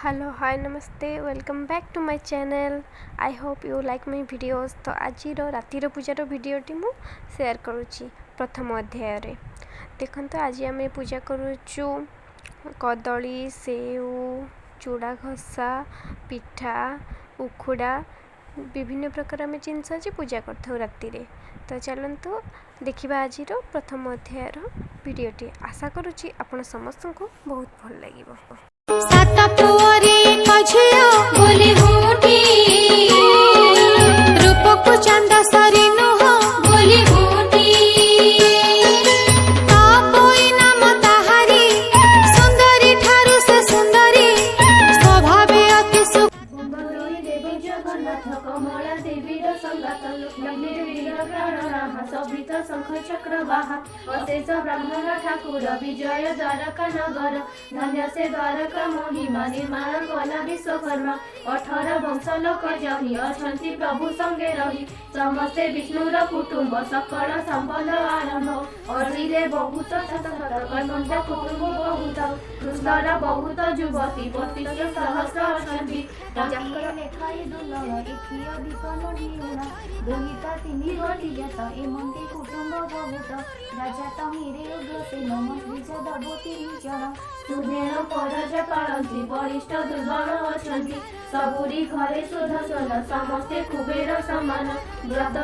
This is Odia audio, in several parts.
हेलो हाय नमस्ते welcome back to my channel. I hope you like my videos. तो आज रातिर पूजार वीडियोटी मु शेयर करुच्ची प्रथम अध्याय रे। देखंतु आज आम पूजा करुचु कदली सेव चूड़ा घसा पिठा उखुड़ा विभिन्न प्रकार आम जिनस आज पूजा कर राति। तो चलतु देखा आज प्रथम अध्याय वीडियोटी। आशा करुच्ची आपण समस्त को बहुत भल लगे। सात पुअरे कझियो बोली होठी रूपकु चंद सरी नुह बोली होठी तापोई नाम ताहारी सुंदरी ठारू से सुंदरी स्वभावे अति सुंदरी देवी जगन्नाथ कमला देवी संगात लक्ष्मी देवी प्राणनाथ सवित शंख चक्र बाहा अशेष ब्राह्मण ठाकुर विजय द्वारका नगर धन्य से द्वारका महिमा निर्माण कला विश्वकर्मा 18 वंश लोक जही अछंती प्रभु संगे रही समस्ते विष्णुर कुटुंब सकल संपद आरंभ अरिरे बहुत कर्मंत कुटुंब बहुत कृष्णर बहुत युवती 32 सहस्र अछंती राजाकर लेखाई दुर्लभ एकी अधिक नहिउणा दुहिता तिनि घटी जात एमंती कुटुंब बहुत राजा तहिरे उग्रसेन मंत्री जदवती जन सुधेन परज पालती वरिष्ठ दुर्बल अछंती सबुरी घरे सुदर्शन समस्ते कुबेर समान व्रत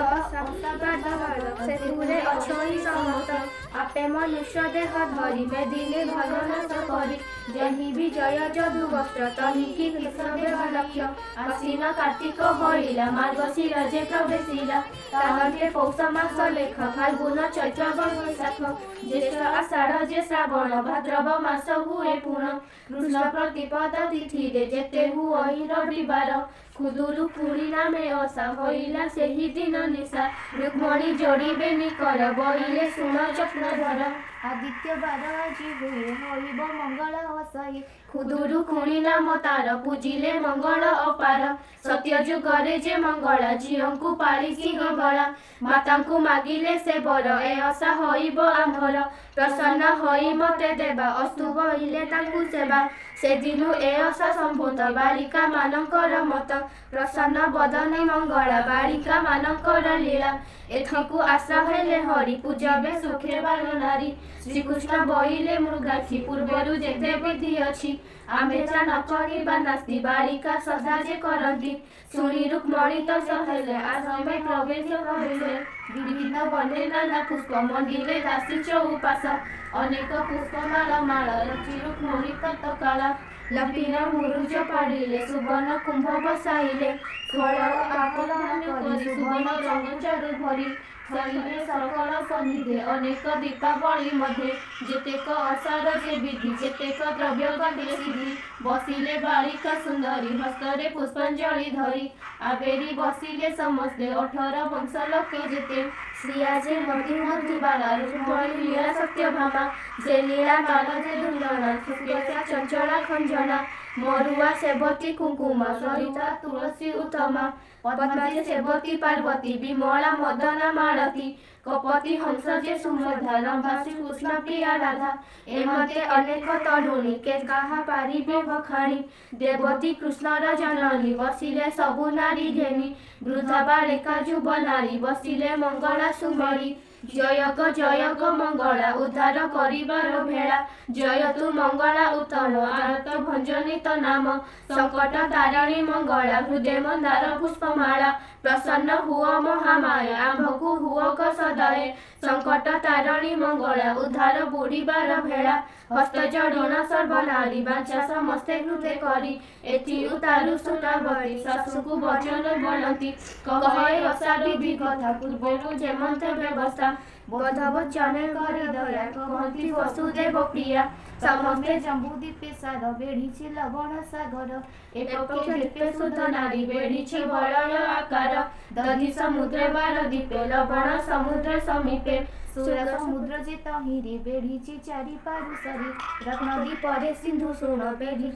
से अछई समस्त आपे मनुष्य देह धरी दिने भगनाश करी जही विजय जदु वस्त्र तही कि कृष्ण लक्ष्य आसीन कार्तिक हरिला मार्गशीर जे प्रवेशिला ताहके पौष मास लेख फाल्गुन चैत्र वैशाख ज्येष्ठ आषाढ़ जे श्रावण भाद्रव मास हुए पूर्ण कृष्ण प्रतिपदा तिथि रे जेते हुई रविवार खुदुरु पूर्णिमा में असा होइला सेही दिन निशा रुक्मणी जोड़ीबे निकर बहिले सुन चक्रधर आदित्य बार আজি हुए होइब मंगल असाई खुदुरु खुणी नाम तार पूजिले मंगल अपार सत्य जुगरे जे मंगला झियंकु पाली सिंह बड़ा मातांकु मागिले से बर ए आशा होइब आंधर प्रसन्न होई मते देबा अस्तु बहिले तांकु सेवा से दिनु ए आशा संभूत बालिका मानकर मत प्रसन्न बदने मंगला बालिका मानकर लीला एथकु आशा हेले हरि पूजबे सुखे बाल नारी श्रीकृष्ण बहिले मृगाक्षी पूर्वरु जेते विधि अछि आमे जा न करिबा नास्ति बालिका सदा जे करंती सुनी रुक्मणी तो सहेले आश्रमे प्रवेश करिले विभिन्न बने नाना पुष्प मंडिले दासी चौपास अनेक पुष्पमाला माला रचि रुक्मणी तत्काला लपिना मुरुज पाड़िले सुवर्ण कुंभ बसाइले फल आकलन करी सुवर्ण रंग चारु भरी सहिबे सकल सन्निधे अनेक दीपावली मध्ये जेतेक असार जे विधि जेतेक द्रव्य गंधे सिद्धि बसिले बालिका सुंदरी हस्तरे पुष्पांजलि धरी आबेरी बसिले समस्ते 18 वंश लोके जेते श्रिया जे मति मति बाला रुक्मणी लीला सत्यभामा जे लीला काल जे दुर्लना सुकेशा चंचला खंजना मरुआ सेवती कुंकुमा सरिता तुलसी उत्तमा पद्मा जे सेवती पार्वती विमला मदना मालती कपति हंस जे सुमधा रंभा श्री कृष्ण प्रिया राधा एमते अनेक तरुणी के कहा पारिबे बखाणी देवती कृष्णर जननी बसिले सबु नारी घेनी वृद्धा बालिका जुब नारी बसिले मंगला सुमरी जय ग मंगला उद्धार करिबार भेला जय तु मंगला उत्तम आरत भंजनित नाम संकट तारिणी मंगला हृदय मंदार पुष्पमाला प्रसन्न हुआ महामाया आंभकु हुआ क सदाए संकट तारिणी मंगला उद्धार बुड़ीबार भेला हस्त जड़ोना सर्वनारी बांचा समस्ते हृदय करी एथि उतारु सुनावती सासुकु वचन बोलती कहे असाधु विकथा पूर्वरु जेमंत व्यवस्था बधव चने करी दया कहती वसुदेव प्रिया समस्ते जम्बू दीपे सार बेढ़ी लवण सागर एक दीपे सुध नारी बेढ़ी वलय आकार दधि समुद्र बार दीपे लवण समुद्र समीपे सुर समुद्र जे तहिरे बेढ़ी चारि पारु सरी रत्नदी परे सिंधु सुण बेढ़ी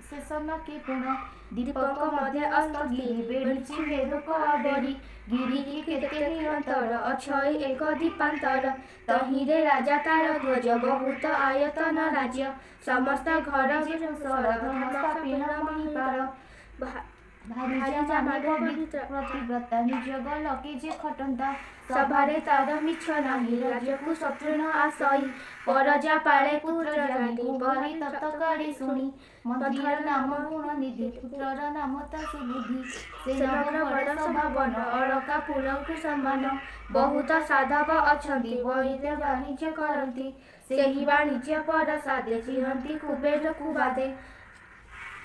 ଶେଷ ନକି ପୁଣ ଦୀପକ ମଧ୍ୟ ଅସ୍ତ ଗିରି ବେଢୁଛି ମେରୁକ ଆବେରି ଗିରିକି କେତେ ନିରନ୍ତର ଅଛଇ ଏକ ଦୀପାନ୍ତର ତହିଁରେ ରାଜା ତାର ଧ୍ୱଜ ବହୁତ ଆୟତନ ରାଜ୍ୟ ସମସ୍ତ ଘର ମହିପାଳ ଭାରିଜା ମାଗ ପ୍ରତିବ୍ରତା ନିଜ ଗଲକି ଯେ ଖଟନ୍ତା ସଭାରେ ତାର ମିଛ ନାହିଁ ରାଜକୁ ଶତ୍ରୁନ ଆସଇ ପରଜା ପାଳେ ପୁତ୍ର ଜାଣି ପରି ତତକାଳି ଶୁଣି ମନ୍ତ୍ରୀର ନାମ ଗୁଣ ନିଧି ପୁତ୍ରର ନାମ ତା ସୁବୁଦ୍ଧି ସେ ନଗର ବଡ଼ ସଭାବନ ଅଳକା ପୁରଙ୍କୁ ସମାନ ବହୁତ ସାଧବ ଅଛନ୍ତି ବହିରେ ବାଣିଜ୍ୟ କରନ୍ତି ସେହି ବାଣିଜ୍ୟ ପରସାଦେ ଚିହନ୍ତି କୁବେରକୁ ବାଦେ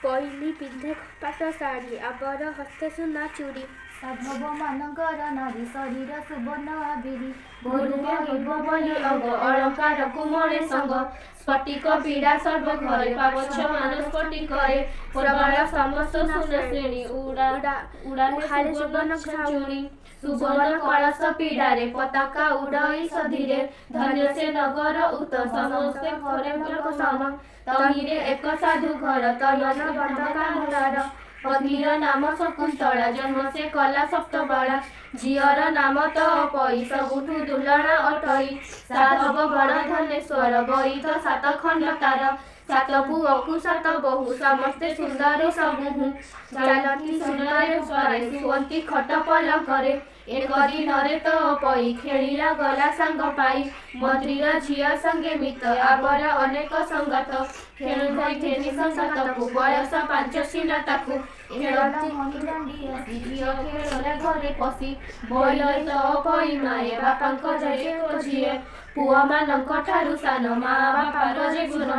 ପହିଲି ପିନ୍ଧେ ପାଟ ଶାଢ଼ୀ ଆବର ହସ୍ତେ ସୁନା ଚୁଡ଼ି ସାଧବ ମାନଙ୍କର ନାରୀ ଶରୀର ସୁବର୍ଣ୍ଣ ଆବିରି ଭୋରୁକ ହେବ ବୋଲି ଅଙ୍ଗ ଅଳଙ୍କାରକୁ ମଣେ ସଙ୍ଗ ସ୍ଫଟିକ ପୀଡ଼ା ସର୍ବ ଘରେ ପାବଛ ମାନ ସ୍ଫଟିକରେ ପ୍ରବଳ ସମସ୍ତ ସୁନା ଶ୍ରେଣୀ ଉଡ଼ାରେ ସୁବର୍ଣ୍ଣ ଛାଉଣି ସୁବର୍ଣ୍ଣ କଳସ ପୀଡ଼ାରେ ପତାକା ଉଡ଼ଇ ସଧିରେ ଧନ୍ୟ ସେ ନଗର ଉତ ସମସ୍ତେ ଘରେ ଲୋକ ସମ ତହିଁରେ ଏକ ସାଧୁ ଘର ତୟନ ବନ୍ଧକା ମୁରାର ପତ୍ନୀର ନାମ ଶକୁନ୍ତଳା ଜନ୍ମ ସେ କଲା ସପ୍ତବାଳା ଝିଅର ନାମ ତ ପଇ ସବୁଠୁ ଦୁଲଣା ଅଟଇ ସାଧବ ବଡ଼ ଧନେଶ୍ୱର ବଇତ ସାତ ଖଣ୍ଡ ତାର ସାତ ପୁଅକୁ ସାତ ବୋହୂ ସମସ୍ତେ ସୁନ୍ଦରୀ ସବୁହୁ ଚାଲନ୍ତି ସୁନରେ ଉପରେ ଶୁଅନ୍ତି ଖଟ ପଲଙ୍କରେ ଏକ ଦିନରେ ତ ପଇ ଖେଳିଲା ଗଲା ସାଙ୍ଗ ପାଇ ମନ୍ତ୍ରୀର ଝିଅ ସଙ୍ଗେ ମିତ ଆବର ଅନେକ ସଙ୍ଗତ ଖେଳୁଥାଇ ଘେନି ସଙ୍ଗତକୁ ବୟସ 5 ସିନା ତାକୁ ଖେଳନ୍ତି ମଣିଦାଣ୍ଡି ଆସି ଝିଅ ଖେଳରେ ଘରେ ପଶି ବୋଇଲଇ ତ ପଇ ମାଏ ବାପାଙ୍କ ଜୟ ଝିଏ ପୁଅମାନଙ୍କ ଠାରୁ ସାନ ମା ବାପାର ଯେ ଗୁଣ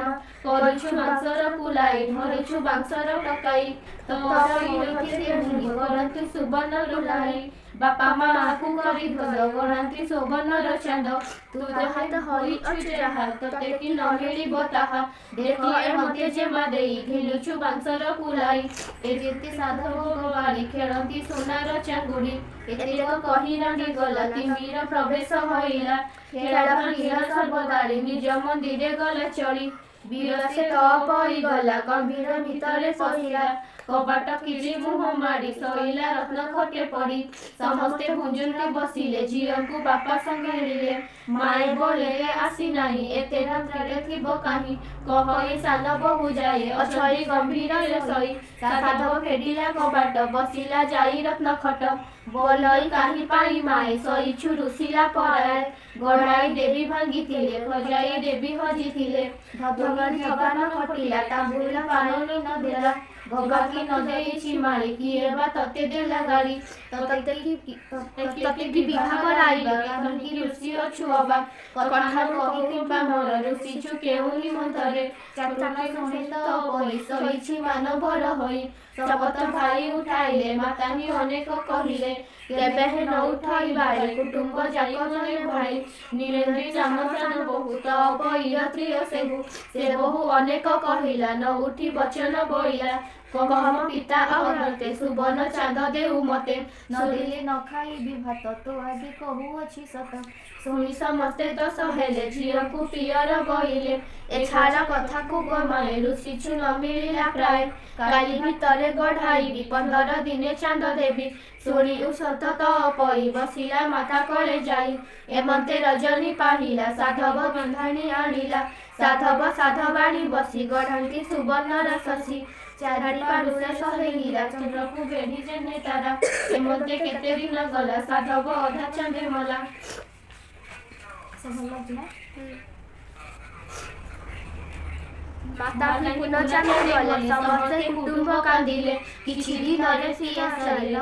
କରୁଛୁ ବାଂଶର କୁଲାଇ ଧରୁଛୁ ବାଂଶର ଟକାଇ କରନ୍ତି ସୁବର୍ଣ୍ଣ ରୁଲାଇ ବାପା ମାଆକୁ କରି ଧର ଗଣାନ୍ତି ସୁବର୍ଣ୍ଣର ଚାନ୍ଦ ତୁ ଯାହା ତ ହୋଇଛୁ ଯାହା ତତେ କି ନ ମିଳିବ ତାହା ଦେଖ ଏ ମତେ ଯେମା ଦେଇ ଘେଲୁଛୁ ବାଂଶର କୁଲାଇ ଏ ଯେତେ ସାଧବ ବାଡ଼ି ଖେଳନ୍ତି ସୁନାର ଚାଙ୍ଗୁଡ଼ି ଏତେକ କହି ରାଣ୍ଡି ଗଲା ତିମିର ପ୍ରବେଶ ହୋଇଲା ଖେଳ ଭାଙ୍ଗିଲା ସର୍ବଦାଳି ନିଜ ମନ୍ଦିରେ ଗଲା ଚଳି ବୀର ସେ ତପଇ ଗଲା ଗମ୍ଭୀର ଭିତରେ ପଶିଲା କବାଟ କିଳି ମୁହଁ ମାଡ଼ି ଶୋଇଲା ରତ୍ନ ଖଟେ ପଡ଼ି ସମସ୍ତେ ଭୁଞ୍ଜୁନ୍ତି ବସିଲେ ଝିଅକୁ ବାପା ସଙ୍ଗେଳିଲେ ମାଏ ବୋଲେରେ ଆସି ନାହିଁ ଏତେ ରାତ୍ରିରେ ଥିବ କାହିଁ କହଇ ସାନ ବୋହୂ ଯାଏ ଅଛଇ ଗମ୍ଭୀରରେ ଶୋଇ ସାଧବ ଫେରିଲା କବାଟ ବସିଲା ଯାଇ ରତ୍ନ ଖଟ ବୋଲଇ କାହିଁ ପାଇଁ ମାଏ ଶୋଇଛୁ ରୁଷିଲା ପରାଏ ଗଢ଼ାଇ ଦେବୀ ଭାଙ୍ଗିଥିଲେ ଖଜାଇ ଦେବୀ ହଜିଥିଲେ ଧବଗଣି ଧବାନ ଖଟିଲା ତାମ୍ବୁଲା ପାଣି ନ ଦେଲା ଭଗାକି ନ ଦେଇଛି ମାଳି କିଏ ବା ତତେ ଦେଲା ଗାଳି ତତେ କି ବିଭା କରାଇବା କାହିଁକି ରୁଷି ଅଛୁ ଅବା କଥା କହି କିମ୍ବା ମୋର ରୁଷିଛୁ କେଉଁ ନିମନ୍ତରେ ଚାଟୁନା ଶୁଣି ତ ପଇ ଶୋଇଛି ମାନବର ହୋଇ ଶପଥ ଭାଇ ଉଠାଇଲେ ମାତା ହିଁ ଅନେକ କହିଲେ କେବେ ହେ ନ ଉଠାଇବାରେ କୁଟୁମ୍ବ ଯାକ ଜଣେ ଭାଇ ନୀଳେନ୍ଦ୍ରୀ ନାମ ସାନ ବୋହୂ ତ ପଇର ପ୍ରିୟ ସେହୁ ସେ ବୋହୂ ଅନେକ କହିଲା ନ ଉଠି ବଚନ ବୋଇଲା କହମ ପିତା ଅହରତେ ସୁବର୍ଣ୍ଣ ଚାନ୍ଦ ଦେଉ ମତେ ନ ଦେଲେ ନ ଖାଇବି ଭାତ ତୋ ଆଗେ କହୁଅଛି ସତ ଶୁଣି ସମସ୍ତେ ଦୋଷ ହେଲେ ଝିଅକୁ ପିଅର ବହିଲେ ଏଛାର କଥାକୁ ଗମାଏ ରୁଷିଛୁ ନ ମିଳିଲା ପ୍ରାୟ କାଲି ଭିତରେ ଗଢ଼ାଇବି 15 ଦିନେ ଚାନ୍ଦ ଦେବି ଶୁଣି ସତ ତ ପଇ ବସିଲା ମାତା କଳେ ଯାଇ ଏମନ୍ତେ ରଜନୀ ପାହିଲା ସାଧବ ବିନ୍ଧାଣି ଆଣିଲା ସାଧବ ସାଧବାଣୀ ବସି ଗଢ଼ାନ୍ତି ସୁବର୍ଣ୍ଣର ଶଶୀ ଚାରି ପାରୁଷେ ଶହେ ହୀରା ଚନ୍ଦ୍ରକୁ ବେଢ଼ି ଯେନେ ତାରା ଏମନ୍ତେ କେତେ ଦିନ ଗଲା ସାଧବ ଅଧା ଚାନ୍ଦେ ମଲା ମାତା ପୁନ ଚାନ୍ଦେ ଗଲେ ସମସ୍ତେ କୁଟୁମ୍ବ କାନ୍ଦିଲେ କିଛି ଦିନରେ ସିଏ ଚାଲିଲେ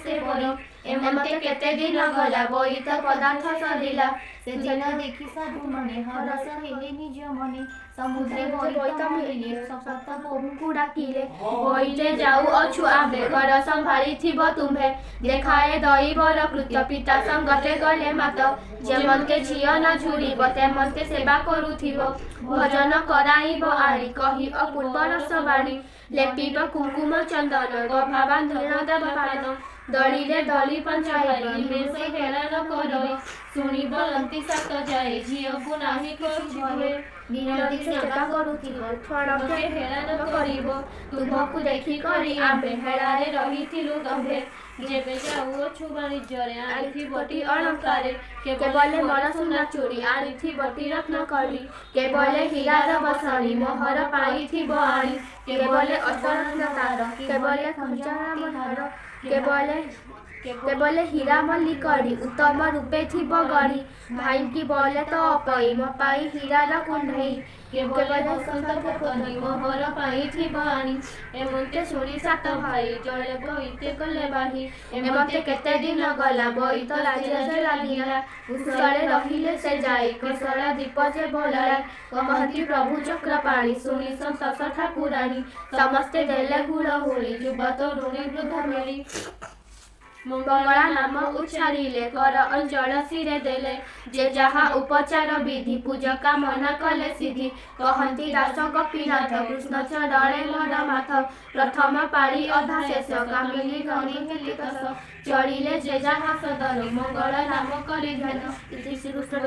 ସେ ପରି ଏମନ୍ତେ କେତେ ଦିନ ଗଲା ବୋଇତ ପଦାର୍ଥ ସରିଲା ସେଦିନ ଦେଖି ସାଧୁମାନେ ହରସ ହେଲେ ନିଜ ମନେ ସମୁଦ୍ରେ ବୋଇତ ମିଳିଲେ ଶପଥ ବୋହୂଙ୍କୁ ଡାକିଲେ ବୋଇତେ ଯାଉଅଛୁ ଆମ୍ଭେ ଘର ସମ୍ଭାଳିଥିବ ତୁମ୍ଭେ ଦେଖାଏ ଦଇବର କୃତ୍ୟ ପିତା ସଙ୍ଗତେ ଗଲେ ମାତ ଯେମନ୍ତେ ଝିଅ ନ ଝୁରିବ ତେମନ୍ତେ ସେବା କରୁଥିବ ଭୋଜନ କରାଇବ ଆଣି କହି ଅପୂର୍ବ ରସବାଣୀ ଲେପିବ କୁଙ୍କୁମ ଚନ୍ଦନ ଗଭା ବାନ୍ଧନ ଦେବ ପାନ ଦଳିରେ ଦଳି ପଞ୍ଚାଇବ ହେରାନ କରଇ ଶୁଣି ବୋଲନ୍ତି ସାତ ଯାଏ ଝିଅକୁ ନାହିଁ କିଛି ହୁଏ ବିନତି ସେବା କରୁଥିବ ଠଣକେ ହେଳା କରିବ ତୁମକୁ ଦେଖି କରି ଆମ୍ଭେ ହେଳାରେ ରହିଥିଲୁ ଗମ୍ଭେ ଯେବେ ଯାଉଅଛୁ ବାଣିଜ୍ୟରେ ଆଣିଥିବଟି ଅଳଙ୍କାରେ କେବଳେ ମନ ସୁନା ଚୁଡ଼ି ଆଣିଥିବଟି ରତ୍ନ କଳି କେବଳେ ହୀରାର ବସଣି ମୋହର ପାଇଥିବ ଆଣି କେବଳେ ଅଷ୍ଟରତ୍ନ ତାର କେବଳେ ଖଞ୍ଜରାମ ହାର କେବଳେ ହୀରା ମଲ୍ଲିକଡ଼ି ଉତ୍ତମ ରୂପେ ଥିବ ଗଢ଼ି ଭାଇଙ୍କି ବଳେ ତ ଅପଇ ମୋ ପାଇଁ ହୀରାର କୁଣ୍ଢେଇ କେବଳେ ସନ୍ତପତନି ମୋହର ପାଇଥିବ ଆଣି ଏମନ୍ତେ ଶୁଣି ସାତ ଭାଇ ଜଳେ ବୋଇତେ ଗଲେ ବାହି ଏମନ୍ତେ କେତେ ଦିନ ଗଲା ବୋଇତ ରାଜ୍ୟ ଲାଗିଲା କୁଶଳେ ରହିଲେ ସେ ଯାଇ କୁଶଳ ଦୀପ ଯେ ବୋଲାଇ କହନ୍ତି ପ୍ରଭୁ ଚକ୍ରପାଣି ଶୁଣି ସନ୍ତୋଷ ଠାକୁରାଣୀ ସମସ୍ତେ ଦେଲେ ହୁଳହୁଳି ଯୁବ ତରୁଣୀ ବୃଦ୍ଧ ମିଳି ମଙ୍ଗଳା ନାମ ଉଚ୍ଚାରିଲେ କର ଅଞ୍ଚଳ ଶିରେ ଦେଲେ ଯେ ଯାହା ଉପଚାର ବିଧି ପୂଜକା ମନା କଲେ ସିଧି କହନ୍ତି ଦାସ ଗୋପୀନାଥ କୃଷ୍ଣ ଚରଣେ ମୋର ମାଥ ପ୍ରଥମ ପାଳି ଅଧା ଶେଷ କାମିନୀ ଗଣି ହେଲି ଦଶ ଚଳିଲେ ଯେ ଯାହା ସଦନ ମଙ୍ଗଳ ନାମ କରି ଧ୍ୟାନ ଶ୍ରୀକୃଷ୍ଣ